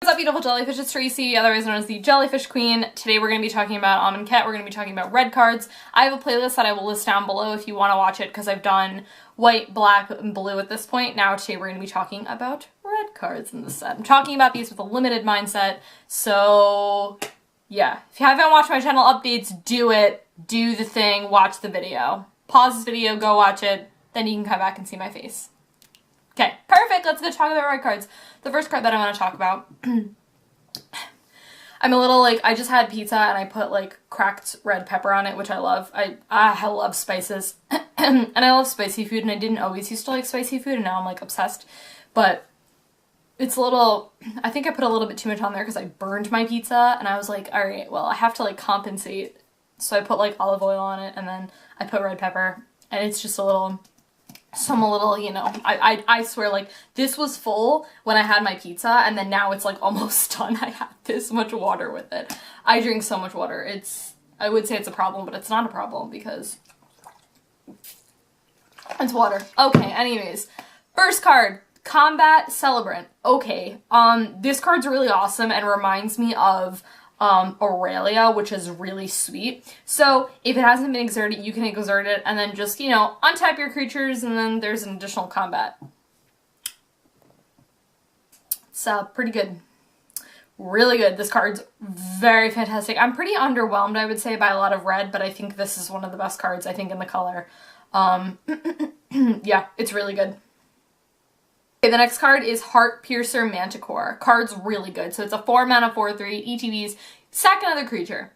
What's up, beautiful jellyfish? It's Tracy, otherwise known as the Jellyfish Queen. Today we're going to be talking about Amonkhet. We're going to be talking about red cards. I have a playlist that I will list down below if you want to watch it, because I've done white, black, and blue at this point. Now today we're going to be talking about red cards in this set. I'm talking about these with a limited mindset, so yeah. If you haven't watched my channel updates, do it. Do the thing. Watch the video. Pause this video, go watch it, then you can come back and see my face. Okay, perfect. Let's go talk about red cards. The first card that I want to talk about, I'm a little like, I just had pizza and I put like cracked red pepper on it, which I love. I love spices and I love spicy food, and I didn't always used to like spicy food, and now I'm like obsessed. But it's a little, I think I put a little bit too much on there because I burned my pizza, and I was like, all right, well, I have to like compensate. So I put like olive oil on it, and then I put red pepper, and it's just a little, you know, I swear, like, this was full when I had my pizza, and then now it's like almost done. I have this much water with it. I drink so much water. I would say it's a problem, but it's not a problem because it's water. Okay, anyways. First card, Combat Celebrant. Okay, this card's really awesome and reminds me of Aurelia, which is really sweet. So if it hasn't been exerted, you can exert it and then just, you know, untap your creatures, and then there's an additional combat. It's pretty good. Really good. This card's very fantastic. I'm pretty underwhelmed, I would say, by a lot of red, but I think this is one of the best cards, I think, in the color. Yeah, it's really good. Okay, the next card is Heart Piercer Manticore. Card's really good. So it's a 4-mana 4/3 ETBs, sack another creature.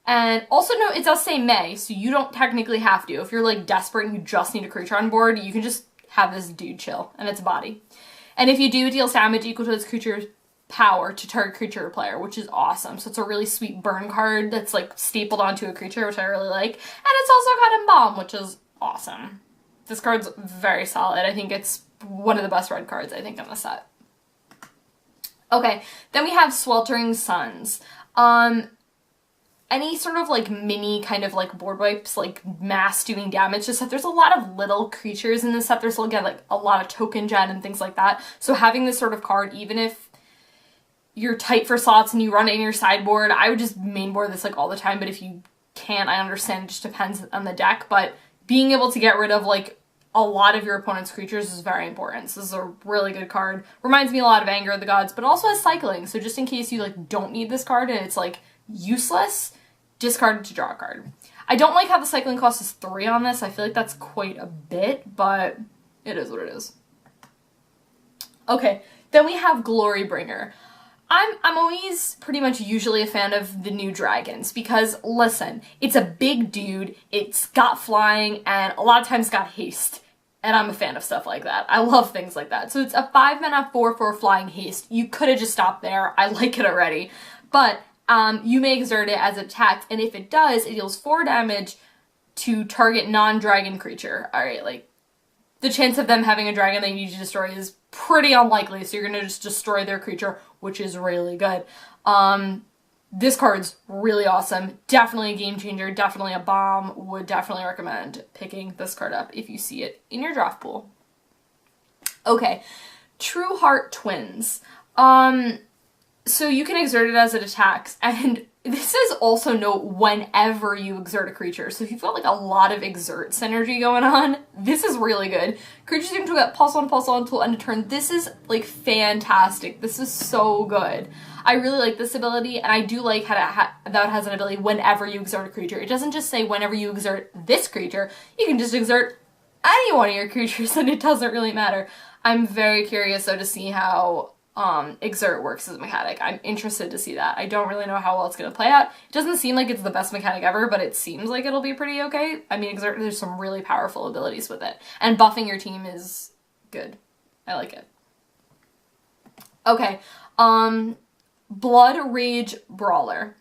And also note, it does say may, so you don't technically have to. If you're like desperate and you just need a creature on board, you can just have this dude chill, and it's a body. And if you do, it deals damage equal to its creature's power to target creature or player, which is awesome. So it's a really sweet burn card that's like stapled onto a creature, which I really like. And it's also got Embalm, which is awesome. This card's very solid. I think it's one of the best red cards, I think, in the set. Okay, then we have Sweltering Suns. Any sort of like mini kind of like board wipes, like mass doing damage. Just that there's a lot of little creatures in this set. There's again like a lot of token gen and things like that. So having this sort of card, even if you're tight for slots and you run it in your sideboard, I would just mainboard this like all the time. But if you can't, I understand, it just depends on the deck. But being able to get rid of like a lot of your opponent's creatures is very important. So this is a really good card. Reminds me a lot of Anger of the Gods, but also has cycling. So just in case you like don't need this card and it's like useless, discard it to draw a card. I don't like how the cycling cost is 3 on this. I feel like that's quite a bit, but it is what it is. Okay, then we have Glorybringer. I'm always pretty much usually a fan of the new dragons because, listen, it's a big dude, it's got flying, and a lot of times got haste. And I'm a fan of stuff like that. I love things like that. So it's a 5-mana 4/4 flying haste. You could have just stopped there. I like it already. But you may exert it as attacked, and if it does, it deals 4 damage to target non-dragon creature. Alright, like, the chance of them having a dragon they need to destroy is pretty unlikely, so you're gonna just destroy their creature, which is really good. This card's really awesome. Definitely a game changer, definitely a bomb. Would definitely recommend picking this card up if you see it in your draft pool. Okay, Trueheart Twins. So you can exert it as it attacks, and this is also note whenever you exert a creature. So if you've got like a lot of exert synergy going on, this is really good. Creatures seem to get +1/+1 until end of turn. This is like fantastic. This is so good. I really like this ability, and I do like how that it has an ability whenever you exert a creature. It doesn't just say whenever you exert this creature. You can just exert any one of your creatures, and it doesn't really matter. I'm very curious though to see how exert works as a mechanic. I'm interested to see that. I don't really know how well it's going to play out. It doesn't seem like it's the best mechanic ever, but it seems like it'll be pretty okay. I mean, exert, there's some really powerful abilities with it. And buffing your team is good. I like it. Okay, Bloodrage Brawler.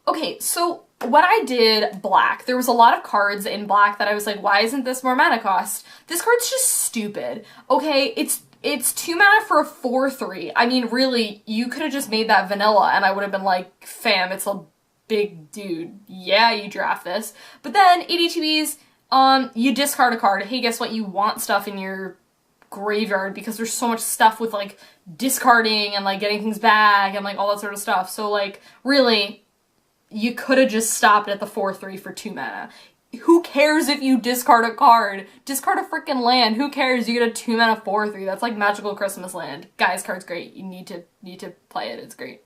Okay, so when I did black, there was a lot of cards in black that I was like, why isn't this more mana cost? This card's just stupid. Okay, it's 2 mana for a 4/3. I mean, really, you could have just made that vanilla and I would have been like, fam, it's a big dude. Yeah, you draft this. But then, ADTBs, you discard a card. Hey, guess what? You want stuff in your graveyard because there's so much stuff with like discarding and like getting things back and like all that sort of stuff. So like really, you could have just stopped at the 4/3 for 2 mana. Who cares if you discard a card? Discard a freaking land. Who cares? You get a 2 mana 4/3. That's like Magical Christmas Land. Guys, card's great. You need to play it. It's great.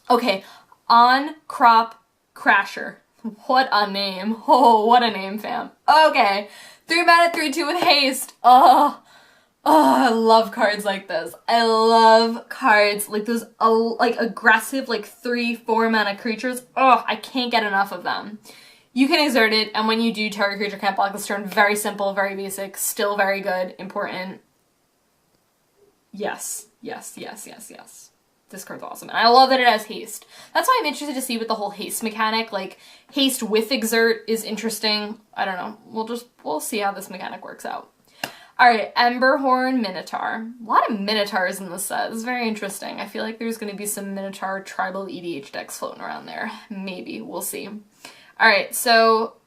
Okay, Ahn-Crop Crasher. What a name. Oh, what a name, fam. Okay, 3 mana 3/2 with haste. Oh, I love cards like this. I love cards like those like aggressive like 3/4 mana creatures. Oh, I can't get enough of them. You can exert it, and when you do, target creature can't block this turn. Very simple, very basic, still very good, important. Yes, yes, yes, yes, yes. This card's awesome. And I love that it has haste. That's why I'm interested to see with the whole haste mechanic. Like, haste with exert is interesting. I don't know. We'll see how this mechanic works out. Alright, Emberhorn Minotaur. A lot of Minotaurs in this set. This is very interesting. I feel like there's going to be some Minotaur tribal EDH decks floating around there. Maybe. We'll see. Alright, so,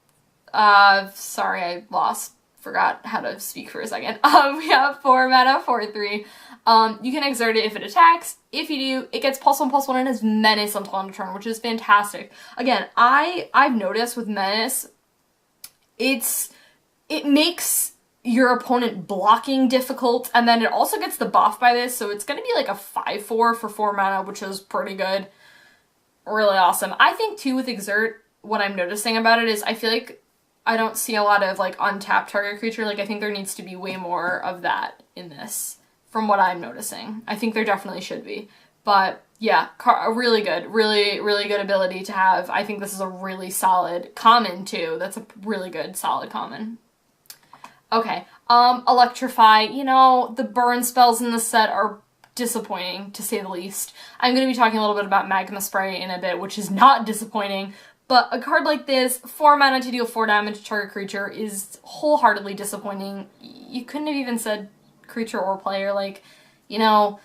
sorry, I forgot how to speak for a second. We have 4 mana, 4/3. You can exert it if it attacks. If you do, it gets +1/+1 and has Menace until end of turn, which is fantastic. Again, I've noticed with Menace, it makes your opponent blocking difficult, and then it also gets the buff by this, so it's going to be like a 5/4 for 4 mana, which is pretty good. Really awesome. I think, too, with Exert, what I'm noticing about it is I feel like I don't see a lot of, like, untapped target creature. Like, I think there needs to be way more of that in this, from what I'm noticing. I think there definitely should be. But, yeah, really good. Really, really good ability to have. I think this is a really solid common, too. That's a really good, solid common. Okay, Electrify. You know, the burn spells in this set are disappointing, to say the least. I'm going to be talking a little bit about Magma Spray in a bit, which is not disappointing, but a card like this, 4 mana to deal 4 damage to target creature, is wholeheartedly disappointing. You couldn't have even said creature or player, like, you know,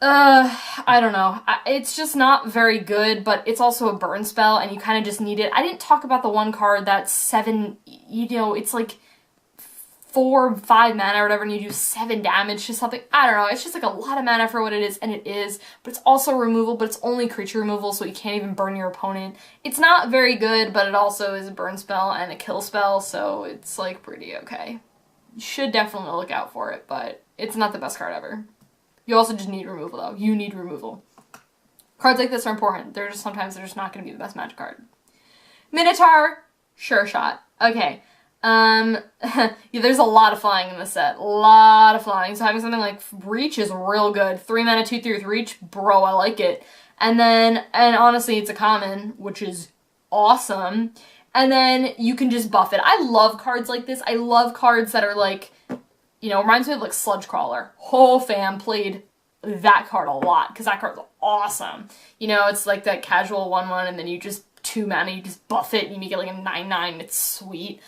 I don't know. It's just not very good, but it's also a burn spell, and you kind of just need it. I didn't talk about the one card that's 7, you know, it's like 4, 5 mana or whatever, and you do 7 damage to something. I don't know, it's just like a lot of mana for what it is, and it is, but it's also removal, but it's only creature removal, so you can't even burn your opponent. It's not very good, but it also is a burn spell and a kill spell, so it's like pretty okay. You should definitely look out for it, but it's not the best card ever. You also just need removal, though. You need removal. Cards like this are important. Sometimes they're just not going to be the best Magic card. Minotaur Sureshot. Okay. Yeah, there's a lot of flying in this set. A lot of flying. So having something like Reach is real good. 3 mana, 2/3 with Reach. Bro, I like it. And honestly, it's a common, which is awesome. And then you can just buff it. I love cards like this. I love cards that are like, you know, reminds me of like Sludge Crawler. Whole fam played that card a lot because that card's awesome. You know, it's like that casual 1/1 and then you just 2 mana, you just buff it and you make it like a 9/9. It's sweet.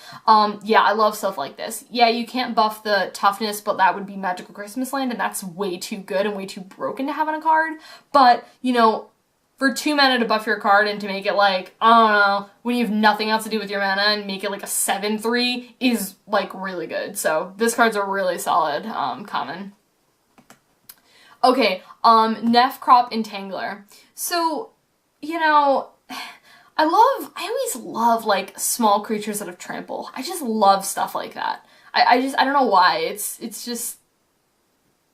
Yeah, I love stuff like this. Yeah, you can't buff the toughness, but that would be Magical Christmas Land, and that's way too good and way too broken to have on a card. But, you know, for 2 mana to buff your card and to make it like, I don't know, when you have nothing else to do with your mana and make it like a 7/3 is like really good. So this card's a really solid common. Okay, Nef-Crop Entangler. So, you know, I always love like small creatures that have trample. I just love stuff like that. I don't know why. It's just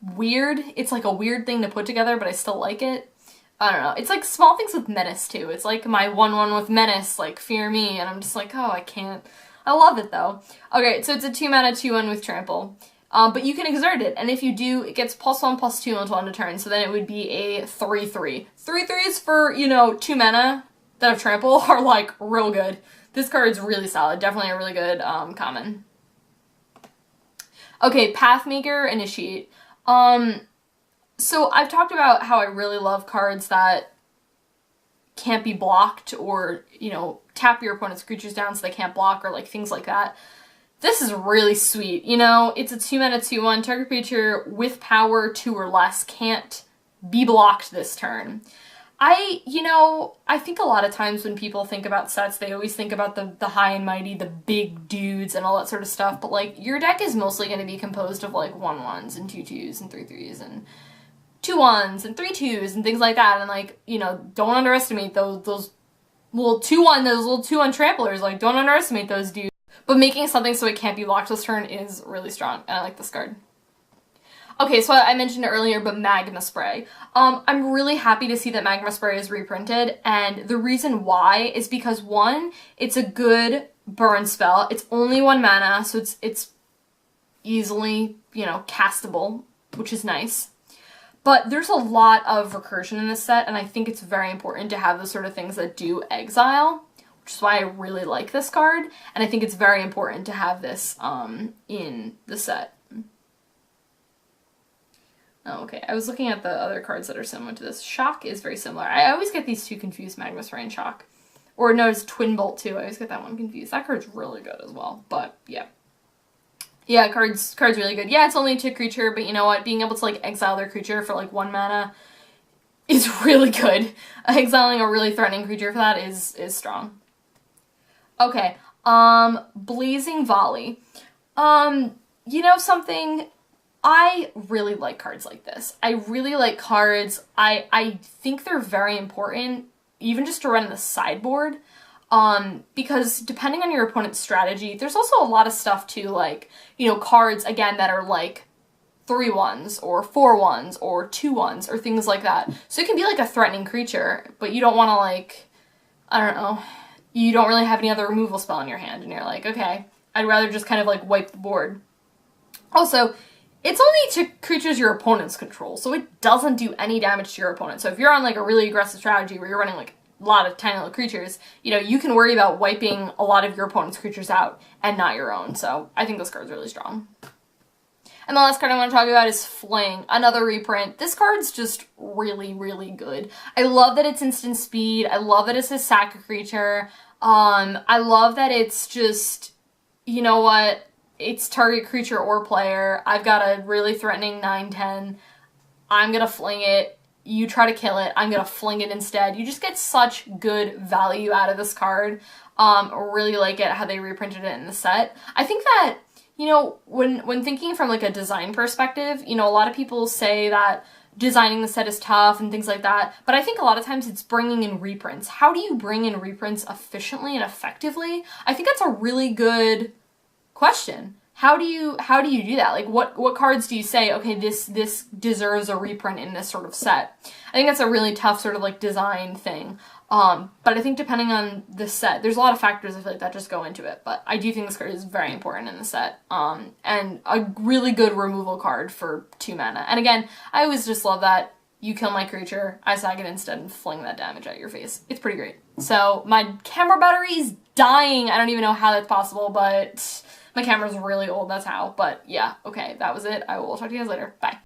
weird. It's like a weird thing to put together, but I still like it. I don't know. It's like small things with Menace too. It's like my 1/1 with Menace, like Fear Me, and I'm just like, oh, I can't. I love it though. Okay, so it's a 2 mana 2/1 with trample. But you can exert it, and if you do, it gets +1/+2 until end of turn, so then it would be a 3/3. 3/3s for, you know, 2 mana that have trample are like real good. This card's really solid. Definitely a really good common. Okay, Pathmaker Initiate. So I've talked about how I really love cards that can't be blocked or, you know, tap your opponent's creatures down so they can't block or like things like that. This is really sweet. You know, it's a 2 mana 2/1. Target creature with power 2 or less can't be blocked this turn. I think a lot of times when people think about sets, they always think about the high and mighty, the big dudes and all that sort of stuff, but like your deck is mostly going to be composed of like 1/1s and 2/2s and 3/3s and 2/1s and 3/2s and things like that, and like, don't underestimate those little 2/1, those little 2/1 tramplers, like don't underestimate those dudes. But making something so it can't be blocked this turn is really strong, and I like this card. Okay, so I mentioned it earlier, but Magma Spray. I'm really happy to see that Magma Spray is reprinted, and the reason why is because, one, it's a good burn spell. It's only 1 mana, so it's easily, castable, which is nice. But there's a lot of recursion in this set, and I think it's very important to have the sort of things that do exile, which is why I really like this card, and I think it's very important to have this in the set. Oh, okay, I was looking at the other cards that are similar to this. Shock is very similar. I always get these two confused, Magma Spray and Shock. Or no, it's Twin Bolt too. I always get that one confused. That card's really good as well, but yeah. Yeah, card's really good. Yeah, it's only a 2 creature, but you know what? Being able to like exile their creature for like 1 mana is really good. Exiling a really threatening creature for that is strong. Okay, Blazing Volley. Something, I really like cards like this. I really like cards. I think they're very important, even just to run in the sideboard, because depending on your opponent's strategy, there's also a lot of stuff too, like, cards, again, that are like 3/1s or 4/1s or 2/1s or things like that. So it can be like a threatening creature, but you don't want to, like, I don't know, you don't really have any other removal spell in your hand, and you're like, okay, I'd rather just kind of like wipe the board. Also, it's only to creatures your opponents control, so it doesn't do any damage to your opponent. So if you're on like a really aggressive strategy where you're running like a lot of tiny little creatures, you can worry about wiping a lot of your opponent's creatures out and not your own. So I think this card's really strong. And the last card I want to talk about is Fling, another reprint. This card's just really, really good. I love that it's instant speed. I love that it's a sack a creature. I love that it's just, it's target creature or player. I've got a really threatening 9/10. I'm gonna fling it. You try to kill it. I'm gonna fling it instead. You just get such good value out of this card. Really like it how they reprinted it in the set. I think that, when thinking from like a design perspective, a lot of people say that designing the set is tough and things like that, but I think a lot of times it's bringing in reprints. How do you bring in reprints efficiently and effectively? I think that's a really good question. How do you do that? Like, what cards do you say, okay, this deserves a reprint in this sort of set? I think that's a really tough sort of like design thing. But I think depending on the set, there's a lot of factors I feel like that just go into it. But I do think this card is very important in the set. And a really good removal card for 2 mana. And again, I always just love that you kill my creature, I sack it instead and fling that damage at your face. It's pretty great. So my camera battery is dying. I don't even know how that's possible, but my camera's really old, that's how. But yeah, okay, that was it. I will talk to you guys later. Bye.